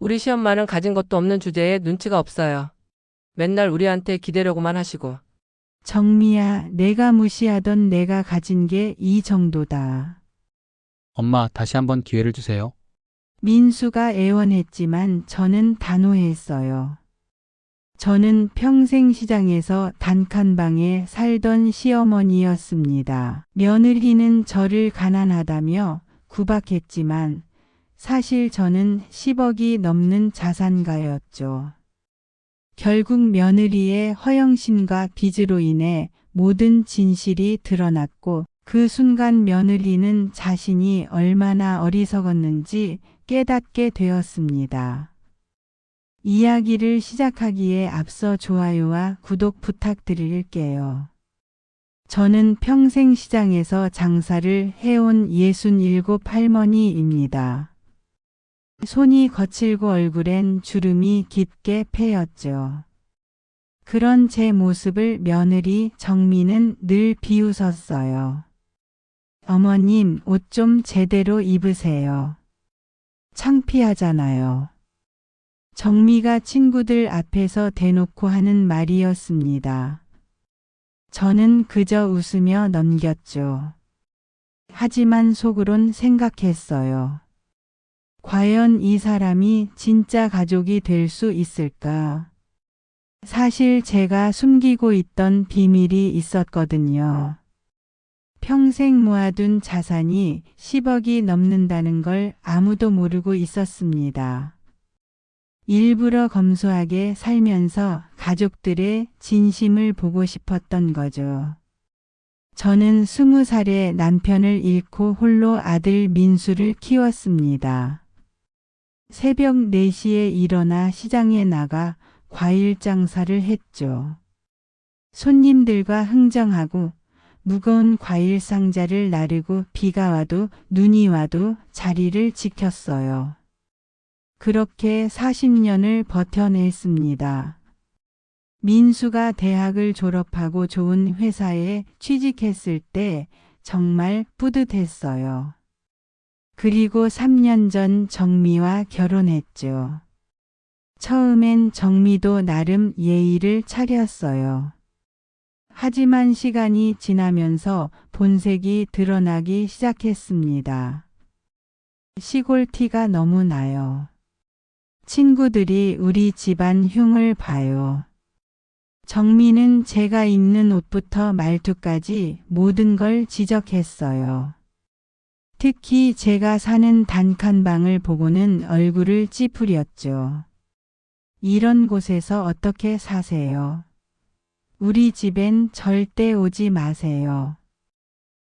우리 시엄마는 가진 것도 없는 주제에 눈치가 없어요. 맨날 우리한테 기대려고만 하시고. 정미야, 내가 무시하던 내가 가진 게 이 정도다. 엄마, 다시 한번 기회를 주세요. 민수가 애원했지만 저는 단호했어요. 저는 평생 시장에서 단칸방에 살던 시어머니였습니다. 며느리는 저를 가난하다며 구박했지만 사실 저는 10억이 넘는 자산가였죠. 결국 며느리의 허영심과 빚으로 인해 모든 진실이 드러났고 그 순간 며느리는 자신이 얼마나 어리석었는지 깨닫게 되었습니다. 이야기를 시작하기에 앞서 좋아요와 구독 부탁드릴게요. 저는 평생 시장에서 장사를 해온 67 할머니입니다. 손이 거칠고 얼굴엔 주름이 깊게 패였죠. 그런 제 모습을 며느리 정미는 늘 비웃었어요. 어머님, 옷 좀 제대로 입으세요. 창피하잖아요. 정미가 친구들 앞에서 대놓고 하는 말이었습니다. 저는 그저 웃으며 넘겼죠. 하지만 속으론 생각했어요. 과연 이 사람이 진짜 가족이 될 수 있을까? 사실 제가 숨기고 있던 비밀이 있었거든요. 평생 모아둔 자산이 10억이 넘는다는 걸 아무도 모르고 있었습니다. 일부러 검소하게 살면서 가족들의 진심을 보고 싶었던 거죠. 저는 20살에 남편을 잃고 홀로 아들 민수를 키웠습니다. 새벽 4시에 일어나 시장에 나가 과일 장사를 했죠. 손님들과 흥정하고 무거운 과일 상자를 나르고 비가 와도 눈이 와도 자리를 지켰어요. 그렇게 40년을 버텨냈습니다. 민수가 대학을 졸업하고 좋은 회사에 취직했을 때 정말 뿌듯했어요. 그리고 3년 전 정미와 결혼했죠. 처음엔 정미도 나름 예의를 차렸어요. 하지만 시간이 지나면서 본색이 드러나기 시작했습니다. 시골 티가 너무 나요. 친구들이 우리 집안 흉을 봐요. 정미는 제가 입는 옷부터 말투까지 모든 걸 지적했어요. 특히 제가 사는 단칸방을 보고는 얼굴을 찌푸렸죠. 이런 곳에서 어떻게 사세요? 우리 집엔 절대 오지 마세요.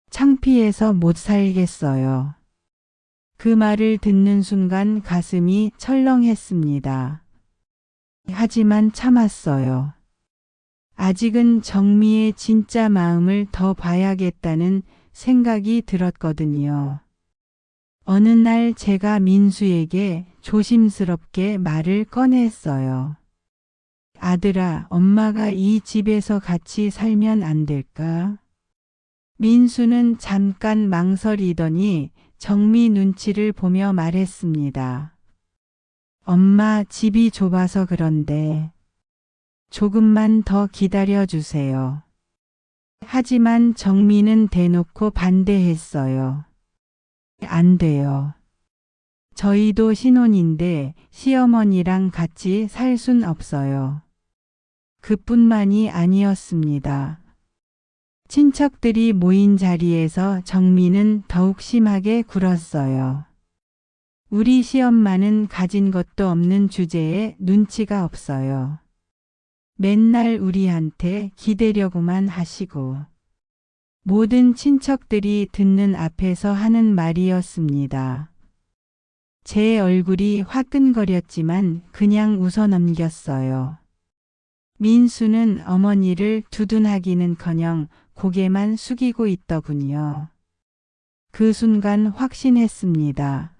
창피해서 못 살겠어요. 그 말을 듣는 순간 가슴이 철렁했습니다. 하지만 참았어요. 아직은 정미의 진짜 마음을 더 봐야겠다는 생각이 들었거든요. 어느 날 제가 민수에게 조심스럽게 말을 꺼냈어요. 아들아, 엄마가 이 집에서 같이 살면 안 될까? 민수는 잠깐 망설이더니 정미 눈치를 보며 말했습니다. 엄마, 집이 좁아서 그런데 조금만 더 기다려 주세요. 하지만 정미는 대놓고 반대했어요. 안 돼요. 저희도 신혼인데 시어머니랑 같이 살 순 없어요. 그뿐만이 아니었습니다. 친척들이 모인 자리에서 정미는 더욱 심하게 굴었어요. 우리 시엄마는 가진 것도 없는 주제에 눈치가 없어요. 맨날 우리한테 기대려고만 하시고. 모든 친척들이 듣는 앞에서 하는 말이었습니다. 제 얼굴이 화끈거렸지만 그냥 웃어 넘겼어요. 민수는 어머니를 두둔하기는커녕 고개만 숙이고 있더군요. 그 순간 확신했습니다.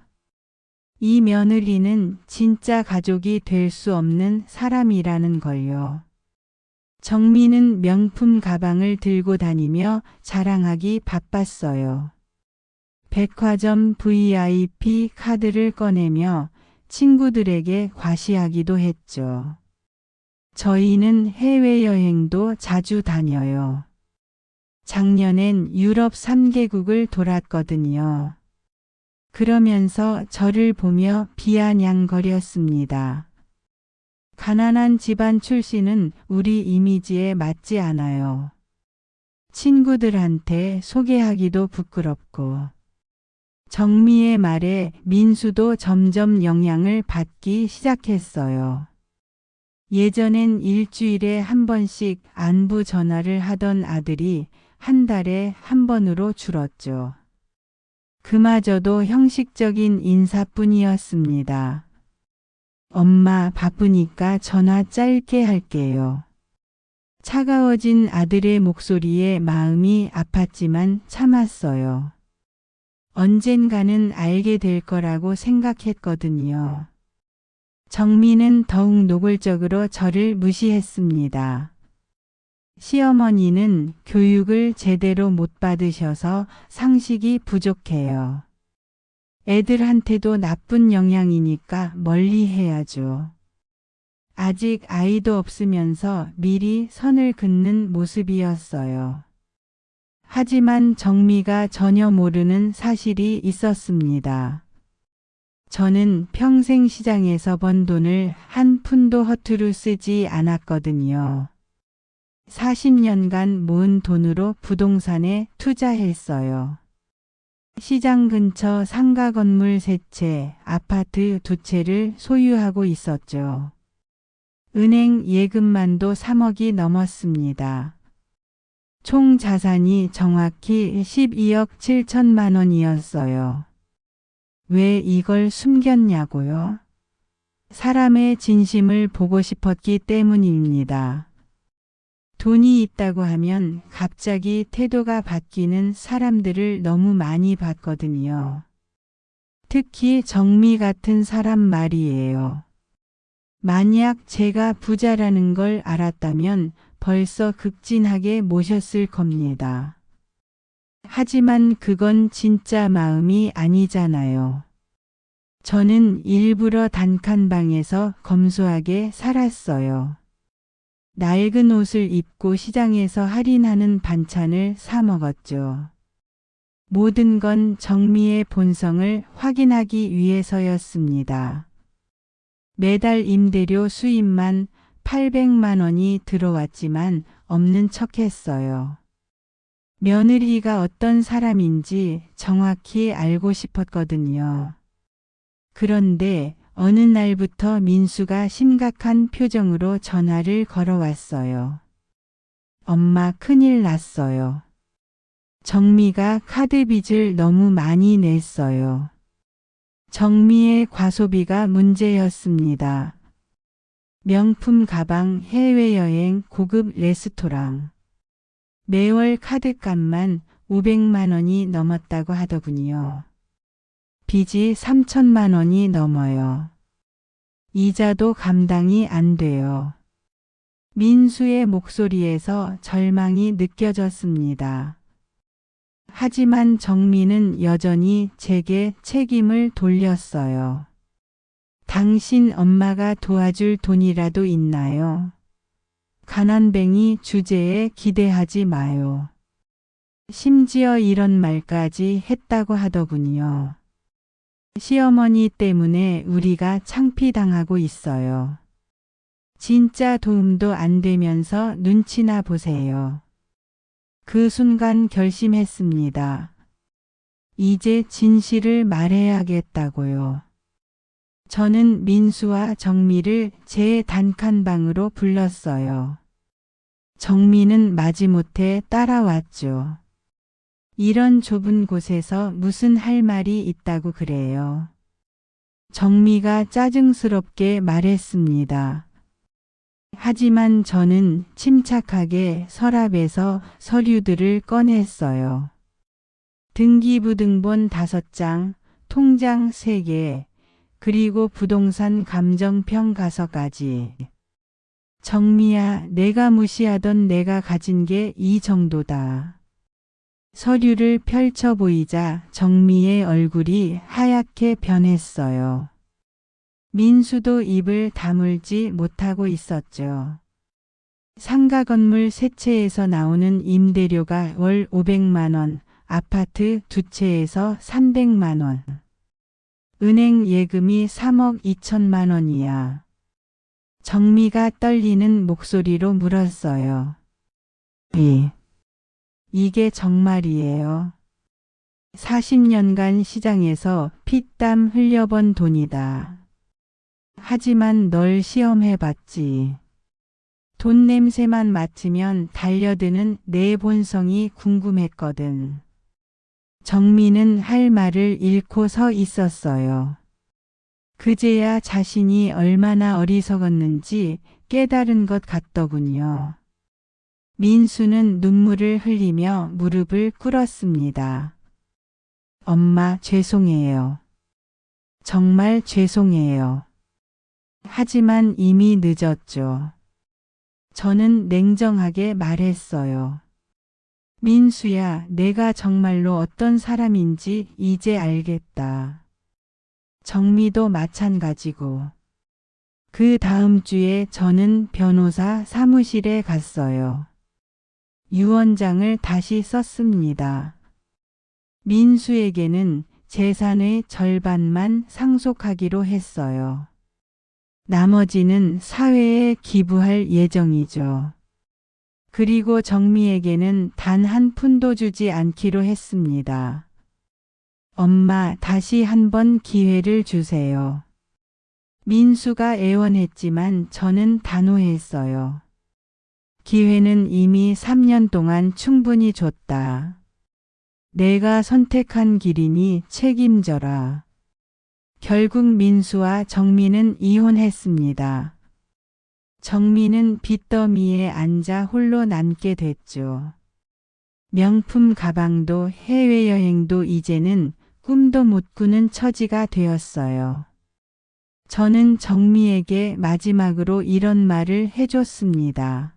이 며느리는 진짜 가족이 될 수 없는 사람이라는 걸요. 정미는 명품 가방을 들고 다니며 자랑하기 바빴어요. 백화점 VIP 카드를 꺼내며 친구들에게 과시하기도 했죠. 저희는 해외여행도 자주 다녀요. 작년엔 유럽 3개국을 돌았거든요. 그러면서 저를 보며 비아냥거렸습니다. 가난한 집안 출신은 우리 이미지에 맞지 않아요. 친구들한테 소개하기도 부끄럽고. 정미의 말에 민수도 점점 영향을 받기 시작했어요. 예전엔 일주일에 한 번씩 안부 전화를 하던 아들이 한 달에 한 번으로 줄었죠. 그마저도 형식적인 인사뿐이었습니다. 엄마 바쁘니까 전화 짧게 할게요. 차가워진 아들의 목소리에 마음이 아팠지만 참았어요. 언젠가는 알게 될 거라고 생각했거든요. 정미는 더욱 노골적으로 저를 무시했습니다. 시어머니는 교육을 제대로 못 받으셔서 상식이 부족해요. 애들한테도 나쁜 영향이니까 멀리 해야죠. 아직 아이도 없으면서 미리 선을 긋는 모습이었어요. 하지만 정미가 전혀 모르는 사실이 있었습니다. 저는 평생 시장에서 번 돈을 한 푼도 허투루 쓰지 않았거든요. 40년간 모은 돈으로 부동산에 투자했어요. 시장 근처 상가 건물 3채, 아파트 2채를 소유하고 있었죠. 은행 예금만도 3억이 넘었습니다. 총 자산이 정확히 12억 7천만 원이었어요. 왜 이걸 숨겼냐고요? 사람의 진심을 보고 싶었기 때문입니다. 돈이 있다고 하면 갑자기 태도가 바뀌는 사람들을 너무 많이 봤거든요. 특히 정미 같은 사람 말이에요. 만약 제가 부자라는 걸 알았다면 벌써 극진하게 모셨을 겁니다. 하지만 그건 진짜 마음이 아니잖아요. 저는 일부러 단칸방에서 검소하게 살았어요. 낡은 옷을 입고 시장에서 할인하는 반찬을 사 먹었죠. 모든 건 정미의 본성을 확인하기 위해서였습니다. 매달 임대료 수입만 800만 원이 들어왔지만 없는 척했어요. 며느리가 어떤 사람인지 정확히 알고 싶었거든요. 그런데 어느 날부터 민수가 심각한 표정으로 전화를 걸어왔어요. 엄마 큰일 났어요. 정미가 카드 빚을 너무 많이 냈어요. 정미의 과소비가 문제였습니다. 명품 가방, 해외여행, 고급 레스토랑. 매월 카드값만 500만 원이 넘었다고 하더군요. 빚이 3천만 원이 넘어요. 이자도 감당이 안 돼요. 민수의 목소리에서 절망이 느껴졌습니다. 하지만 정미는 여전히 제게 책임을 돌렸어요. 당신 엄마가 도와줄 돈이라도 있나요? 가난뱅이 주제에 기대하지 마요. 심지어 이런 말까지 했다고 하더군요. 시어머니 때문에 우리가 창피당하고 있어요. 진짜 도움도 안 되면서 눈치나 보세요. 그 순간 결심했습니다. 이제 진실을 말해야겠다고요. 저는 민수와 정미를 제 단칸방으로 불렀어요. 정미는 마지못해 따라왔죠. 이런 좁은 곳에서 무슨 할 말이 있다고 그래요. 정미가 짜증스럽게 말했습니다. 하지만 저는 침착하게 서랍에서 서류들을 꺼냈어요. 등기부등본 5장, 통장 3개, 그리고 부동산 감정평가서까지. 정미야, 내가 무시하던 내가 가진 게 이 정도다. 서류를 펼쳐 보이자 정미의 얼굴이 하얗게 변했어요. 민수도 입을 다물지 못하고 있었죠. 상가 건물 세 채에서 나오는 임대료가 월 500만 원, 아파트 두 채에서 300만 원. 은행 예금이 3억 2천만 원이야. 정미가 떨리는 목소리로 물었어요. 이게 정말이에요. 40년간 시장에서 피땀 흘려본 돈이다. 하지만 널 시험해봤지. 돈 냄새만 맡으면 달려드는 내 본성이 궁금했거든. 정미는 할 말을 잃고 서 있었어요. 그제야 자신이 얼마나 어리석었는지 깨달은 것 같더군요. 민수는 눈물을 흘리며 무릎을 꿇었습니다. 엄마, 죄송해요. 정말 죄송해요. 하지만 이미 늦었죠. 저는 냉정하게 말했어요. 민수야, 내가 정말로 어떤 사람인지 이제 알겠다. 정미도 마찬가지고. 그 다음 주에 저는 변호사 사무실에 갔어요. 유언장을 다시 썼습니다. 민수에게는 재산의 절반만 상속하기로 했어요. 나머지는 사회에 기부할 예정이죠. 그리고 정미에게는 단 한 푼도 주지 않기로 했습니다. 엄마, 다시 한번 기회를 주세요. 민수가 애원했지만 저는 단호했어요. 기회는 이미 3년 동안 충분히 줬다. 내가 선택한 길이니 책임져라. 결국 민수와 정미는 이혼했습니다. 정미는 빚더미에 앉아 홀로 남게 됐죠. 명품 가방도 해외여행도 이제는 꿈도 못 꾸는 처지가 되었어요. 저는 정미에게 마지막으로 이런 말을 해줬습니다.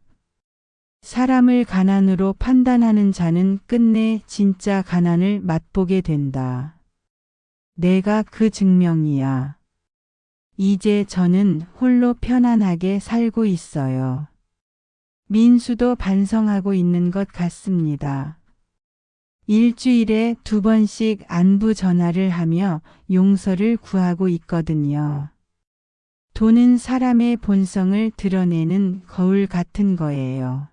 사람을 가난으로 판단하는 자는 끝내 진짜 가난을 맛보게 된다. 내가 그 증명이야. 이제 저는 홀로 편안하게 살고 있어요. 민수도 반성하고 있는 것 같습니다. 일주일에 2번씩 안부 전화를 하며 용서를 구하고 있거든요. 돈은 사람의 본성을 드러내는 거울 같은 거예요.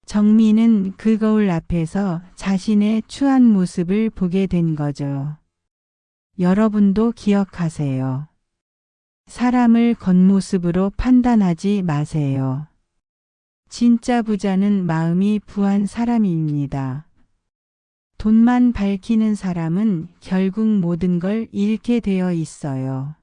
정미는 그 거울 앞에서 자신의 추한 모습을 보게 된 거죠. 여러분도 기억하세요. 사람을 겉모습으로 판단하지 마세요. 진짜 부자는 마음이 부한 사람입니다. 돈만 밝히는 사람은 결국 모든 걸 잃게 되어 있어요.